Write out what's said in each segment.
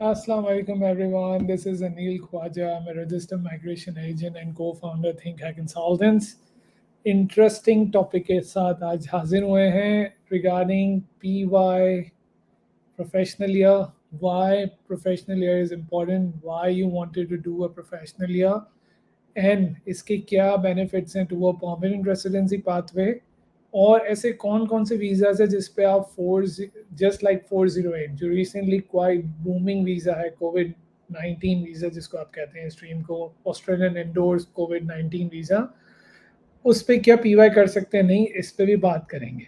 Assalamu alaikum everyone. This is Anil Khwaja. I'm a registered migration agent and co-founder Think Hack Consultants. Interesting topic के साथ आज हाजिर हुए हैं regarding P Y professional year why professional year is important why you wanted to do a professional year and इसके क्या benefits हैं to a permanent residency pathway और ऐसे कौन कौन से वीज़ाज है जिस पे आप फोर जस्ट लाइक 408 जो रिसेंटली क्वाइट बूमिंग वीज़ा है कोविड 19 वीज़ा जिसको आप कहते हैं स्ट्रीम को ऑस्ट्रेलियन इंडोर्स कोविड 19 वीज़ा उस पे क्या पीवाई कर सकते हैं नहीं इस पे भी बात करेंगे.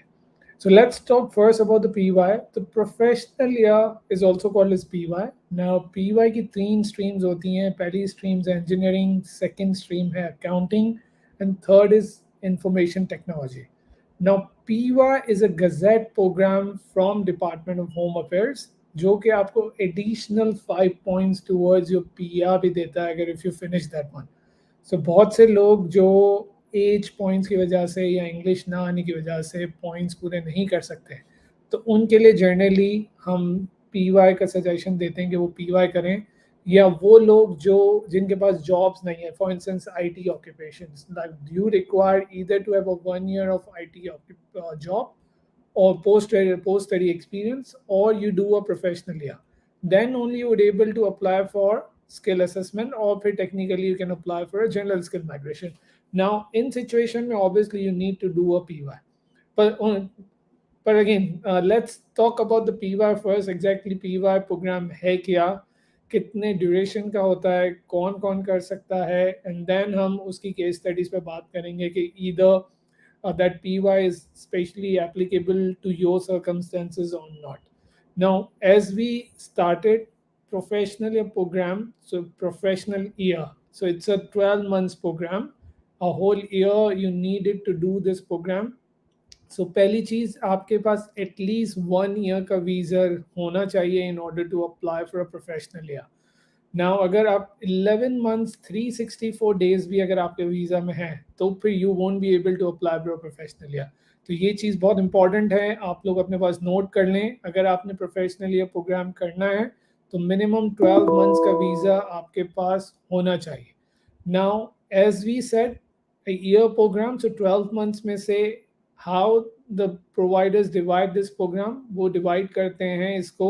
So let's talk first about the PY. The professional year is also called as PY. Now PY की तीन streams होती हैं. पहली stream है engineering, second stream है accounting, and third is information technology. Now PY is a gazette program from Department of Home Affairs जो कि आपको additional 5 points towards your PR भी देता है अगर if you finish that one. सो बहुत से लोग जो एज पॉइंट्स की वजह से या इंग्लिश ना आने की वजह से पॉइंट्स पूरे नहीं कर सकते तो उनके लिए जर्नली हम पीवाई का सजेशन देते हैं कि वो पीवाई करें या वो लोग जो जिनके पास जॉब्स नहीं है for instance IT occupations like you require either to have a 1 year of IT job or post study experience or you do a professional year, then only you would able to apply for skill assessment or फिर technically you can apply for a general skill migration. Now in situation में obviously you need to do a PY, but again let's talk about the PY first. Exactly PY program है क्या, कितने duration का होता है, कौन कौन कर सकता है, एंड देन हम उसकी केस स्टडीज पे बात करेंगे कि either that PY is specially applicable to your circumstances or not. Now, as we started professional year program, so professional year, so it's a 12 months program. A whole year you needed to do this program. सो पहली चीज़ आपके पास at least 1 year का visa होना चाहिए in order to apply for a professional year. Now अगर आप 11 मंथ्स 364 डेज भी अगर आपके वीज़ा में है तो फिर you won't be able to apply for professional year. तो ये चीज़ बहुत इंपॉर्टेंट है, आप लोग अपने पास नोट कर लें. अगर आपने प्रोफेशनल ईयर प्रोग्राम करना है तो मिनिमम 12 मंथ्स का वीज़ा आपके पास होना चाहिए. Now as we said a year program, so 12 months में से how the providers divide this program, वो divide करते हैं इसको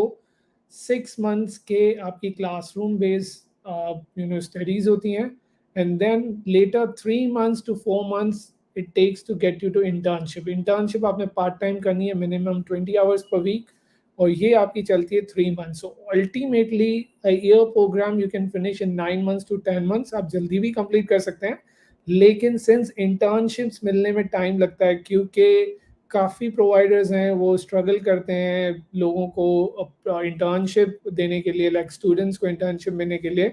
6 months के आपकी classroom based studies होती हैं, and then later 3 months to 4 months it takes to get you to internship आपने part time करनी है minimum 20 hours per week और ये आपकी चलती है 3 months. So ultimately a year program you can finish in 9 months to 10 months. आप जल्दी भी complete कर सकते हैं लेकिन सिंस इंटर्नशिप्स मिलने में टाइम लगता है क्योंकि काफ़ी प्रोवाइडर्स हैं वो स्ट्रगल करते हैं लोगों को इंटर्नशिप देने के लिए, लाइक स्टूडेंट्स को इंटर्नशिप देने के लिए.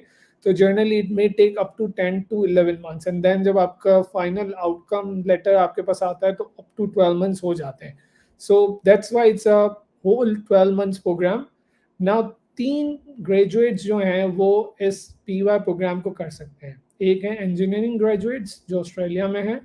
तो generally it may take up to 10 to 11 months and then जब आपका फाइनल आउटकम लेटर आपके पास आता है तो अप टू 12 मंथ्स हो जाते हैं. So that's why it's a whole 12 months program. Now 3 graduates जो हैं वो इस पीवाई प्रोग्राम को कर सकते हैं. एक है इंजीनियरिंग ग्रेजुएट्स जो ऑस्ट्रेलिया में है,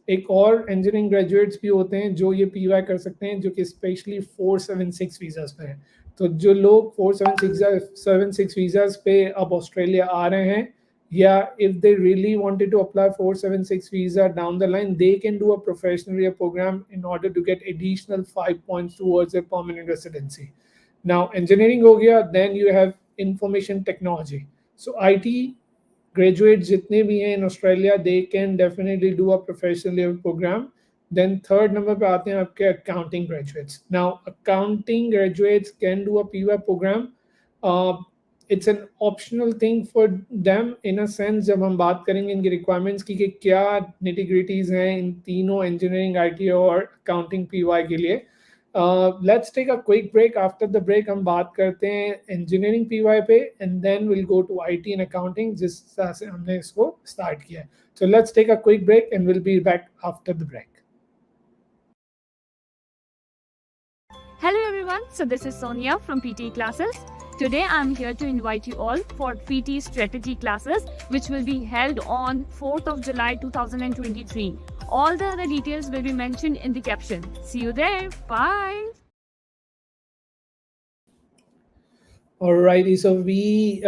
एक और इंजीनियरिंग ग्रेजुएट्स भी होते हैं जो ये पीवाई कर सकते हैं जो कि स्पेशली 476 वीज़ाज पे हैं. तो जो लोग 476 वीज़ाज पे अब ऑस्ट्रेलिया आ रहे हैं या if they really wanted to apply 476 visa down the line they can do a professional year program in order to get additional 5 points towards a permanent residency. Now engineering हो गया, then you have information technology. So IT graduates जितने भी हैं in Australia they can definitely do a professional year program. Then third number पे आते हैं आपके accounting graduates. Now accounting graduates can do a PY program. Uh, it's an optional thing for them in a sense. जब हम बात करेंगे इनकी requirements की कि क्या nitty gritties हैं इन तीनों engineering, IT और accounting PY के लिए. Let's take a quick break. After the break हम बात करते हैं engineering PY पे and then we'll go to IT and accounting जिस तरह से हमने इसको start किया है. So let's take a quick break and we'll be back after the break. Hello everyone, so this is Sonia from PT Classes. Today I'm here to invite you all for PT Strategy classes which will be held on 4th of July 2023. All the other details will be mentioned in the caption. See you there. Bye. Alrighty, so we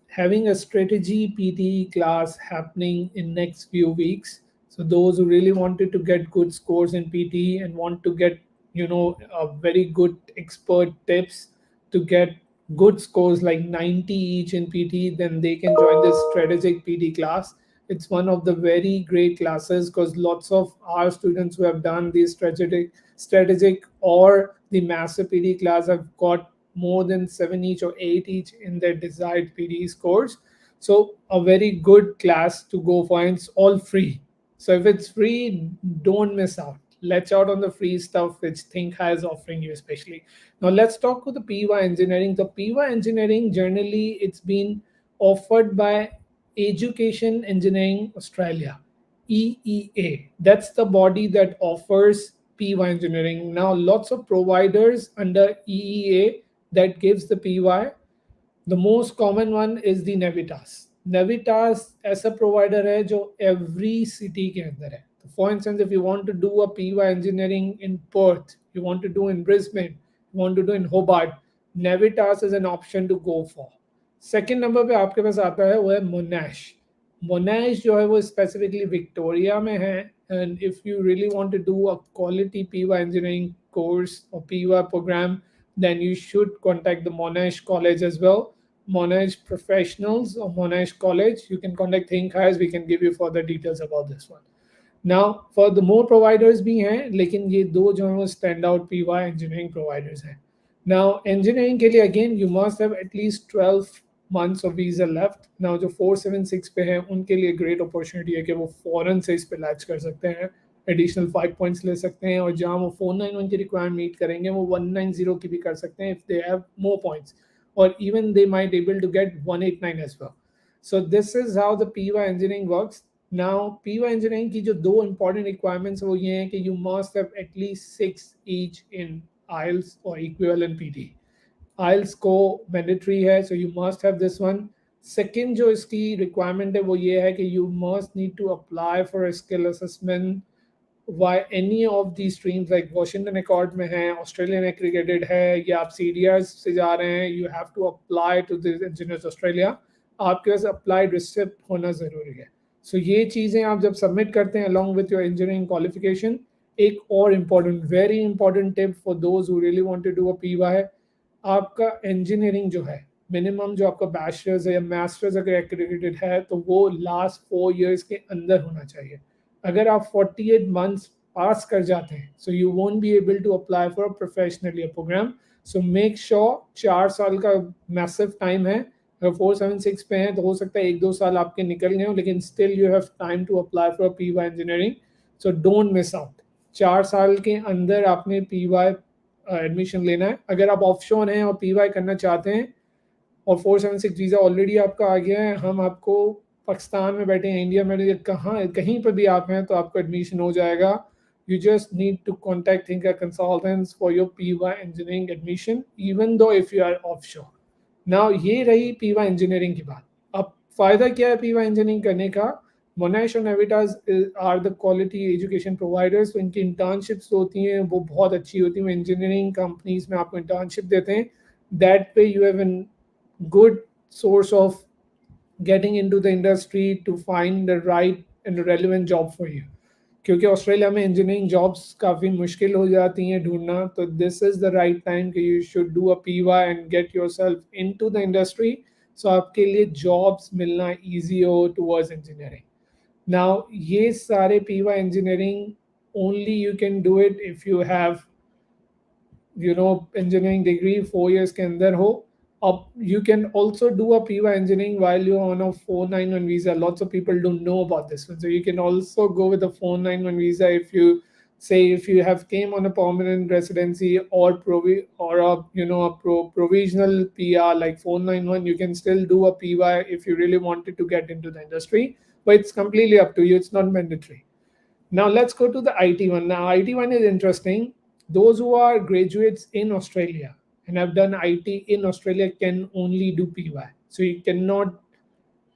having a strategy PT class happening in next few weeks. So those who really wanted to get good scores in PT and want to get a very good expert tips to get good scores like 90 each in PT, then they can join this strategic PT class. It's one of the very great classes because lots of our students who have done these strategic or the master PD class have got more than 7 each or 8 each in their desired PD scores. So a very good class to go for, and it's all free. So if it's free, don't miss out. Let's out on the free stuff which Think High is offering you especially. Now let's talk about the PY engineering. The PY engineering generally it's been offered by Education Engineering Australia, EEA. That's the body that offers PY engineering. Now lots of providers under EEA that gives the PY. The most common one is the Navitas. Navitas ऐसा provider है जो every city के अंदर है. For instance, if you want to do a PY engineering in Perth, you want to do in Brisbane, you want to do in Hobart, Navitas is an option to go for. Second number पे आपके पास आता है वो है मोनैश. मोनैश जो है वो specifically Victoria में है. And if you really want to do a quality PY engineering course और PY programme, then you should contact the Monash College as well. Monash Professionals or Monash College. You can contact Think High. We can give you further details about this one. Now, for the more providers भी हैं, लेकिन ये दो जो हैं वो stand out PY engineering providers हैं. Now, engineering के लिए again you must have at least 12 months of visa left. Now जो 476 पे हैं उनके लिए great opportunity है कि वो फौरन से इस पे लैच कर सकते हैं, एडिशनल 5 पॉइंट्स ले सकते हैं, और जहाँ वो 491 की रिक्वायरमेंट मीट करेंगे वो 190 की भी कर सकते हैं if they have more points, और even they might able to get 189 as well. So this is how the PY engineering works. Now PY engineering की जो दो इंपॉर्टेंट रिक्वायरमेंट्स वो ये हैं कि you must have at least 6 each in IELTS और equivalent PT. IELTS को mandatory है, so you must have this one. Second जो इसकी रिक्वायरमेंट है वो ये है कि you must need to apply for skill assessment via any of the streams, like Washington Accord में है, ऑस्ट्रेलियन एक्रिगेटेड है, या आप CDRs से जा रहे हैं, you have to apply to the Engineers Australia. आपके पास अप्लाइड रिसिप्ट होना ज़रूरी है. सो ये चीज़ें आप जब सबमिट करते हैं along with your engineering qualification. एक और important, very important tip for those who really want to do a PY है, आपका इंजीनियरिंग जो है मिनिमम जो आपका बैचलर्स है या मास्टर्स अगर एक्रेडिटेड है तो वो लास्ट 4 years के अंदर होना चाहिए. अगर आप 48 months पास कर जाते हैं, so you won't be able to apply for professional program. So make sure 4 साल का मैसिव टाइम है. अगर 476 पे हैं तो हो सकता है 1-2 साल आपके निकल गए हो, लेकिन still you have time to apply for PY engineering. So don't miss out. 4 साल के अंदर आपने PY एडमिशन लेना है. अगर आप ऑफशोर हैं और PY करना चाहते हैं और 476 वीज़ा ऑलरेडी आपका आ गया है, हम आपको पाकिस्तान में बैठे हैं, इंडिया में, कहाँ कहीं पर भी आप हैं तो आपको एडमिशन हो जाएगा. You just need to contact Thinker Consultants for your PY engineering admission even though if you are offshore. Now ये रही PY इंजीनियरिंग की बात. अब फ़ायदा क्या है PY इंजीनियरिंग करने का? मोनाश और Navitas are the quality education providers. तो इनकी इंटर्नशिप्स होती हैं वो बहुत अच्छी होती हैं. इंजीनियरिंग कंपनीज में आपको इंटर्नशिप देते हैं. That way you have an good source of getting into the industry to find the right and relevant job for you. क्योंकि ऑस्ट्रेलिया में इंजीनियरिंग जॉब्स काफ़ी मुश्किल हो जाती हैं ढूंढना. तो this is the right time कि you should do a PY and get yourself into the industry, so आपके लिए जॉब्स मिलना ईजी हो टुवर्ड्स इंजीनियरिंग. Now, ये सारे PY engineering only you can do it if you have engineering degree 4 years के अंदर हो. अब you can also do a PY engineering while you're on a 491 visa. Lots of people don't know about this one, so you can also go with a 491 visa if you say if you have came on a permanent residency or provisional PR like 491. You can still do a PY if you really wanted to get into the industry, but it's completely up to you. It's not mandatory. Now let's go to the IT one. Now IT one is interesting. Those who are graduates in Australia and have done IT in Australia can only do PY. So you cannot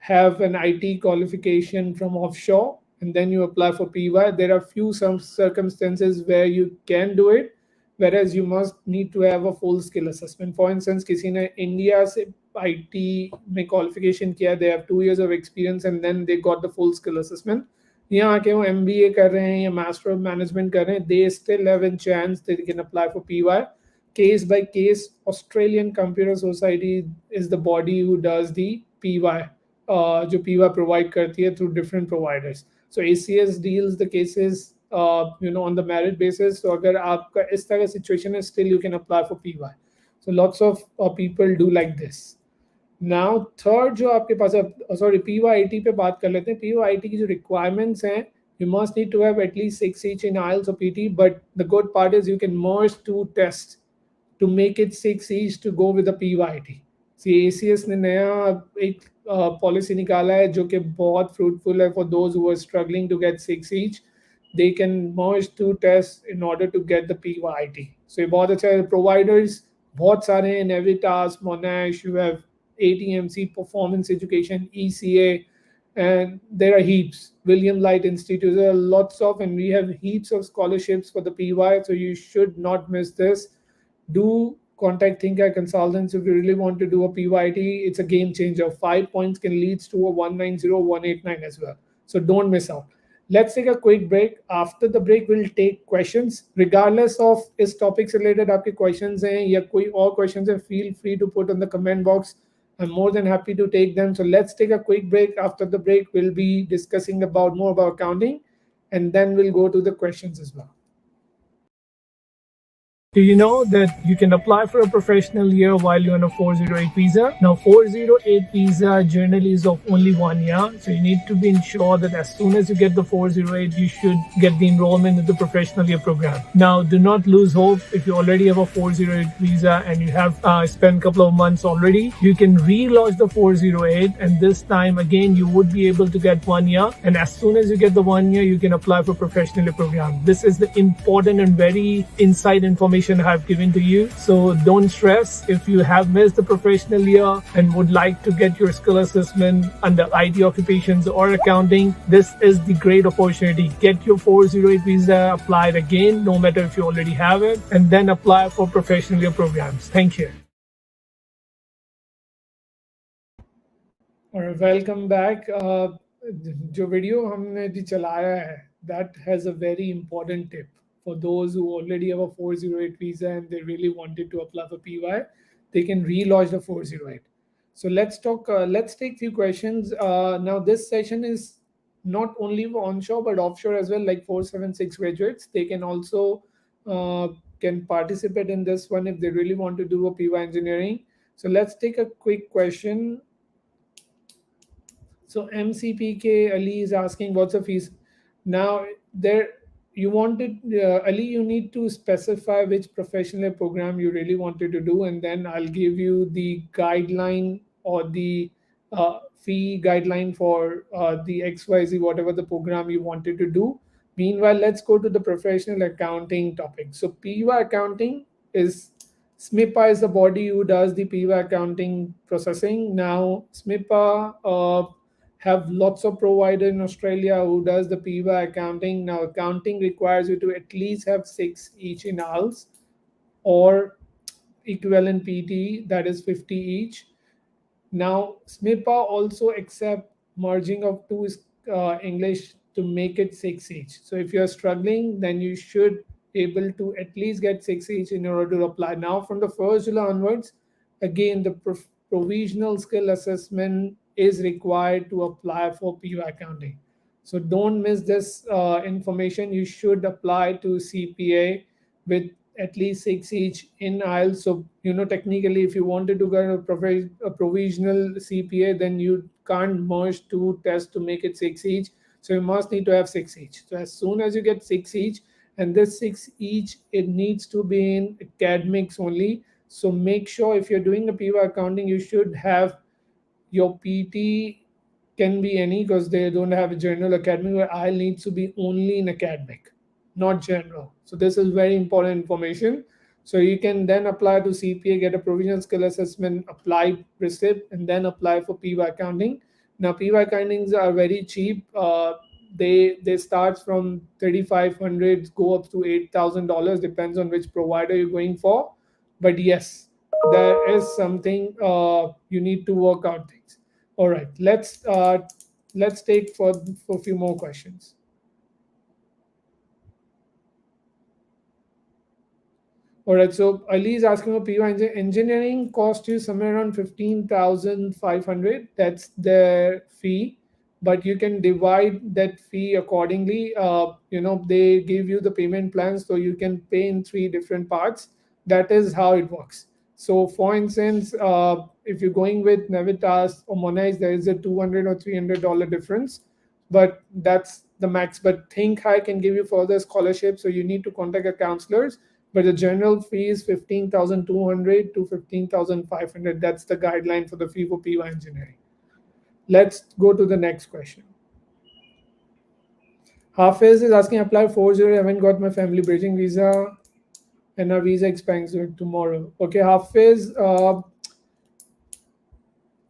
have an IT qualification from offshore and then you apply for PY. There are few some circumstances where you can do it, whereas you must need to have a full skill assessment. For instance, किसी ने India से IT में qualification किया, they have 2 years of experience and then they got the full skill assessment. यहाँ आके वो MBA कर रहे हैं या Master of Management कर रहे हैं, they still have a chance they can apply for PY. Case by case, Australian Computer Society is the body who does the PY, जो PY provide करती है through different providers. So ACS deals the cases on the merit basis. So अगर आपका इस तरह situation है, still you can apply for PY. So lots of people do like this. Now third जो आपके पास sorry PYIT पे बात कर लेते हैं. PYIT की जो requirements हैं, you must need to have at least 6 each in IELTS or PT, but the good part is you can merge 2 tests to make it 6 each to go with the PYT. C ACS ने नया एक policy निकाला है जो कि बहुत fruitful है for those who are struggling to get 6 each. They can merge 2 test in order to get the PYT. सो ये बहुत अच्छा है. प्रोवाइडर्स बहुत सारे हैं, Navitas, Monash, you have ATMC, Performance Education, ECA, and there are heaps. William Light Institute, there are lots of, and we have heaps of scholarships for the PY, so you should not miss this. Do contact ThinkHack Consultants if you really want to do a PYT. It's a game changer. 5 points can lead to a 190, 189 as well. So don't miss out. Let's take a quick break. After the break, we'll take questions. Regardless of is topics related आपके questions हैं या कोई और questions हैं, feel free to put on the comment box. I'm more than happy to take them. So let's take a quick break. After the break, we'll be discussing more about accounting, and then we'll go to the questions as well. Do you know that you can apply for a professional year while you're on a 408 visa? Now, 408 visa generally is of only 1 year. So you need to be ensured that as soon as you get the 408, you should get the enrollment in the professional year program. Now, do not lose hope. If you already have a 408 visa and you have spent a couple of months already, you can relaunch the 408. And this time, again, you would be able to get 1 year. And as soon as you get the 1 year, you can apply for professional year program. This is the important and very inside information I've given to you. So don't stress if you have missed the professional year and would like to get your skill assessment under IT occupations or accounting. This is the great opportunity. Get your 408 visa applied again, no matter if you already have it, and then apply for professional year programs. Thank you. Alright, welcome back. जो video हमने जी चलाया है, that has a very important tip. For those who already have a 408 visa and they really wanted to apply for PY, they can relaunch the 408. So let's take few questions. Now this session is not only for onshore but offshore as well, like 476 graduates. They can also can participate in this one if they really want to do a PY engineering. So let's take a quick question. So MCPK Ali is asking, what's the fees? Now there you wanted Ali, you need to specify which professional program you really wanted to do, and then I'll give you the guideline or the fee guideline for the XYZ, whatever the program you wanted to do. Meanwhile, let's go to the professional accounting topic. So PY accounting is SMIPA is the body who does the PY accounting processing. Now SMIPA have lots of provider in Australia who does the PY accounting. Now accounting requires you to at least have 6 each in IELTS or equivalent PT, that is 50 each. Now SMIPA also accept merging of 2 English to make it 6 each. So if you're struggling, then you should able to at least get 6 each in order to apply. Now from the 1st July onwards, again the provisional skill assessment is required to apply for PY accounting. So don't miss this information. You should apply to CPA with at least 6 each in IELTS. So, technically, if you wanted to get a provisional CPA, then you can't merge 2 tests to make it 6 each. So you must need to have 6 each. So as soon as you get 6 each, and this 6 each, it needs to be in academics only. So make sure if you're doing the PY accounting, you should have your PT can be any, because they don't have a general academic, where I needs to be only in academic, not general. So this is very important information. So you can then apply to CPA, get a provisional skill assessment, apply receipt, and then apply for PY accounting. Now PY accountings are very cheap. they start from $3,500, go up to $8,000, depends on which provider you're going for. But yes, there is something you need to work out things. All right, let's take for a few more questions. All right, so Ali is asking for PY engineering cost you somewhere around 15,500. That's the fee, but you can divide that fee accordingly. They give you the payment plans, so you can pay in three different parts. That is how it works. So, for instance, if you're going with Navitas or Monais, there is a $200 or $300 difference, but that's the max. But Think High can give you further scholarship, so you need to contact a counselors, but the general fee is 15,200 to 15,500. That's the guideline for the fee for PY engineering. Let's go to the next question. Hafiz is asking, apply 40. I haven't got my family bridging visa and our visa expires tomorrow. Okay, Hafiz,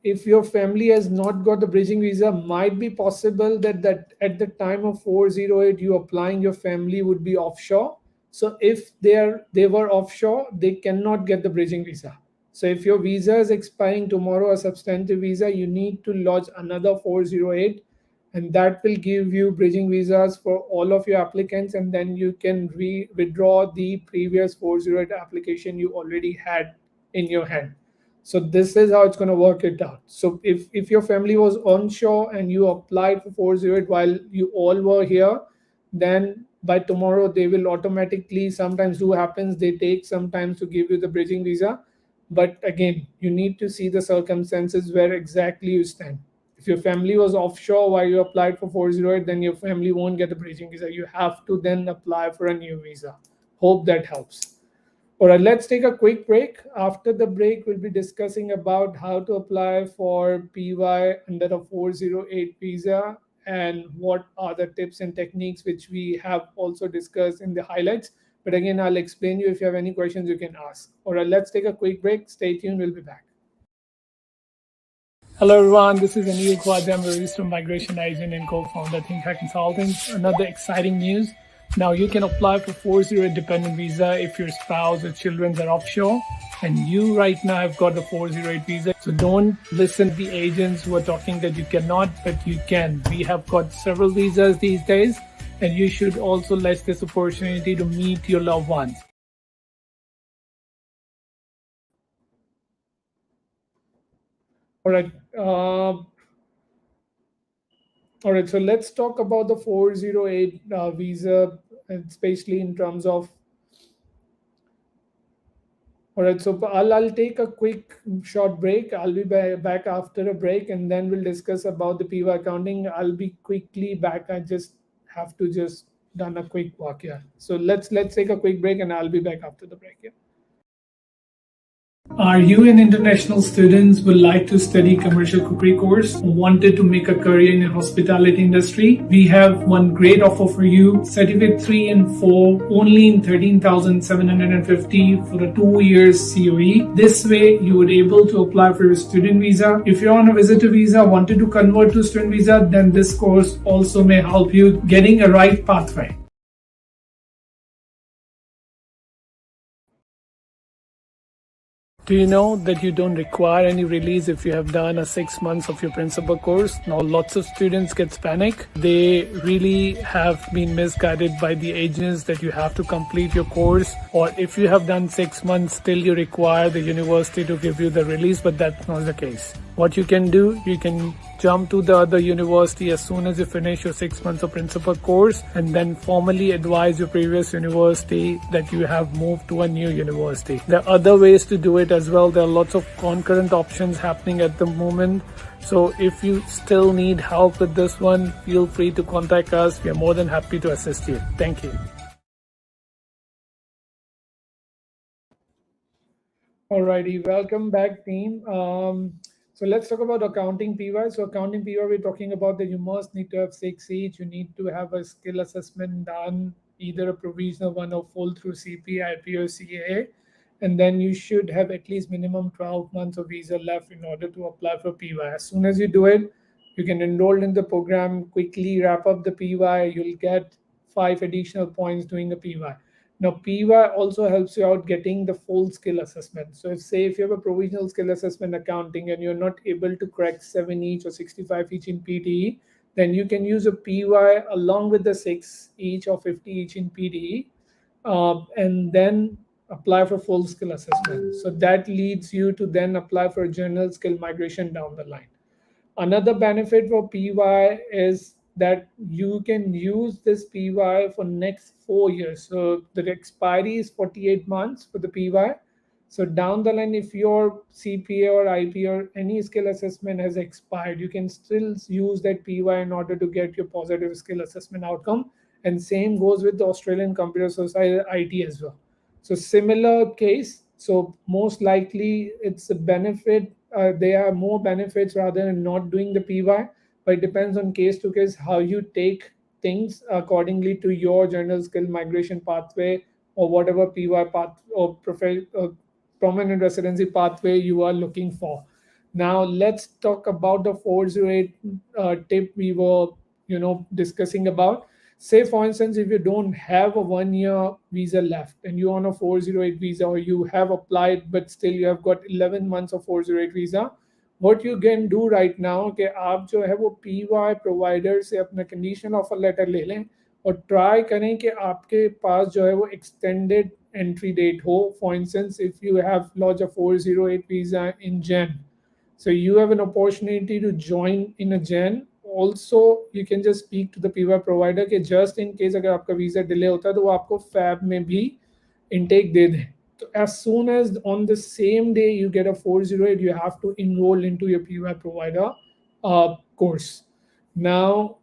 if your family has not got the bridging visa, might be possible that at the time of 408 you applying, your family would be offshore. So if they were offshore, they cannot get the bridging visa. So if your visa is expiring tomorrow, a substantive visa, you need to lodge another 408, and that will give you bridging visas for all of your applicants, and then you can withdraw the previous 408 application you already had in your hand. So this is how it's going to work it out. So if your family was onshore and you applied for 408 while you all were here, then by tomorrow they will automatically, sometimes do happens, they take some time to give you the bridging visa. But again, you need to see the circumstances where exactly you stand. If your family was offshore while you applied for 408, then your family won't get the bridging visa. You have to then apply for a new visa. Hope that helps. All right, let's take a quick break. After the break, we'll be discussing about how to apply for PY under a 408 visa and what are the tips and techniques which we have also discussed in the highlights. But again, I'll explain you. If you have any questions, you can ask. All right, let's take a quick break. Stay tuned. We'll be back. Hello everyone, this is Anil Khwaja. I'm a registered migration agent and co-founder Think Hack Consultants. Another exciting news. Now you can apply for 408 dependent visa if your spouse or children are offshore, and you right now have got the 408 visa. So don't listen to the agents who are talking that you cannot, but you can. We have got several visas these days, and you should also let this opportunity to meet your loved ones. All right. All right, so let's talk about the 408 visa, especially in terms of. All right, so I'll take a quick short break. I'll be back after a break, and then we'll discuss about the PY accounting. I'll be quickly back. I just have to just done a quick walk here. So let's take a quick break, and I'll be back after the break here. Are you an international student, would like to study commercial cookery course, or wanted to make a career in the hospitality industry? We have one great offer for you. Certificate 3 and 4 only in 13,750 for a 2 years COE. This way you would able to apply for your student visa. If you're on a visitor visa, wanted to convert to student visa, then this course also may help you getting a right pathway. Do you know that you don't require any release if you have done a 6 months of your principal course? Now, lots of students get panic. They really have been misguided by the agents that you have to complete your course, or if you have done 6 months, still you require the university to give you the release, but that's not the case. What you can do, you can jump to the other university as soon as you finish your 6 months of principal course, and then formally advise your previous university that you have moved to a new university. There are other ways to do it as well. There are lots of concurrent options happening at the moment. So if you still need help with this one, feel free to contact us. We are more than happy to assist you. Thank you. Alrighty, welcome back, team. So let's talk about accounting PY. So accounting PY, we're talking about that you must need to have 6 each. You need to have a skill assessment done, either a provisional one or full through CP, IP, or CA. And then you should have at least minimum 12 months of visa left in order to apply for PY. As soon as you do it, You can enroll in the program, quickly wrap up the PY, you'll get 5 additional points doing a PY. Now, PY also helps you out getting the full skill assessment. So, if you have a provisional skill assessment accounting and you're not able to crack 7 each or 65 each in PTE, then you can use a PY along with the 6 each or 50 each in PTE, and then apply for full skill assessment. So that leads you to then apply for general skill migration down the line. Another benefit for PY is that you can use this PY for next 4 years. So the expiry is 48 months for the PY. So down the line, if your CPA or IP or any skill assessment has expired, you can still use that PY in order to get your positive skill assessment outcome. And same goes with the Australian Computer Society IT as well. So similar case. So most likely it's a benefit. There are more benefits rather than not doing the PY, but it depends on case to case how you take things accordingly to your general skill migration pathway or whatever PY path or permanent residency pathway you are looking for. Now let's talk about the 408 tip we were discussing about. Say for instance, if you don't have a 1 year visa left and you're on a 408 visa, or you have applied but still you have got 11 months of 408 visa, what you can do right now कि आप जो है वो PY provider से अपना conditional offer letter ले लें और ट्राई करें कि आपके पास जो है वो extended entry date हो. For instance, if you have lodged a 408 visa in Jan, so you have an opportunity to join in a Jan. Also, you can just speak to the PY provider कि just in case अगर आपका visa delay होता है तो वो आपको Fab में भी intake दे दें. So as soon as on the same day you get a 408, you have to enroll into your PY provider course. Now,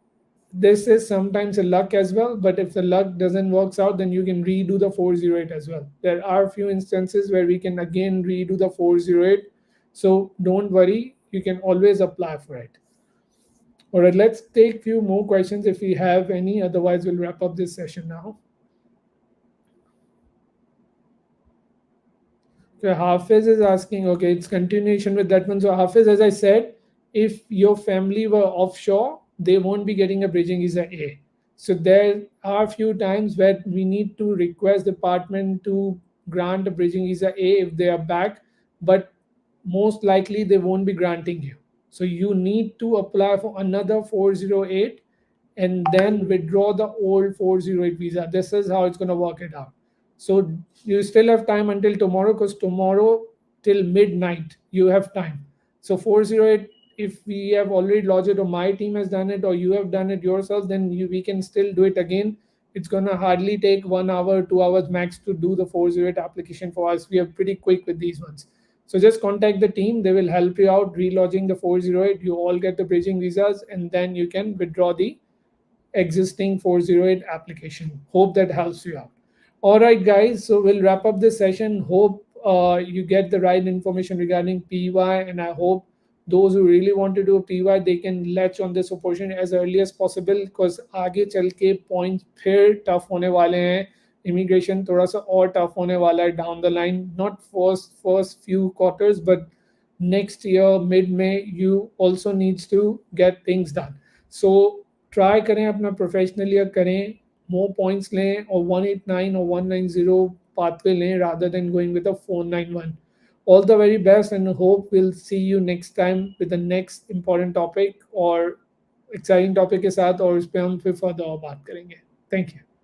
this is sometimes a luck as well, but if the luck doesn't works out, then you can redo the 408 as well. There are a few instances where we can again redo the 408. So don't worry, you can always apply for it. All right, let's take few more questions if we have any. Otherwise, we'll wrap up this session now. So Hafiz is asking, okay, it's continuation with that one. So Hafiz, as I said, if your family were offshore, they won't be getting a bridging visa A. So there are a few times where we need to request the department to grant a bridging visa A if they are back, but most likely they won't be granting you. So you need to apply for another 408 and then withdraw the old 408 visa. This is how it's going to work it out. So you still have time until tomorrow, because tomorrow till midnight you have time. So 408, if we have already lodged it or my team has done it or you have done it yourself, then we can still do it again. It's going to hardly take 1 hour, 2 hours max to do the 408 application for us. We are pretty quick with these ones. So just contact the team. They will help you out relodging the 408. You all get the bridging visas and then you can withdraw the existing 408 application. Hope that helps you out. All right, guys. So we'll wrap up this session. Hope you get the right information regarding PY, and I hope those who really want to do a PY, they can latch on this opportunity as early as possible, because आगे चल के points फिर tough होने वाले हैं. Immigration थोड़ा सा और tough होने वाला है down the line. Not first few quarters, but next year mid May you also needs to get things done. So try करें अपना प्रोफेशनल ईयर करें, मोर पॉइंट्स लें और 189 और 190 पाथवे लें rather than going with a 491. All the very best and hope we'll see you next time with the next important topic और exciting topic के साथ, और इस पे हम फिर further बात करेंगे. Thank you.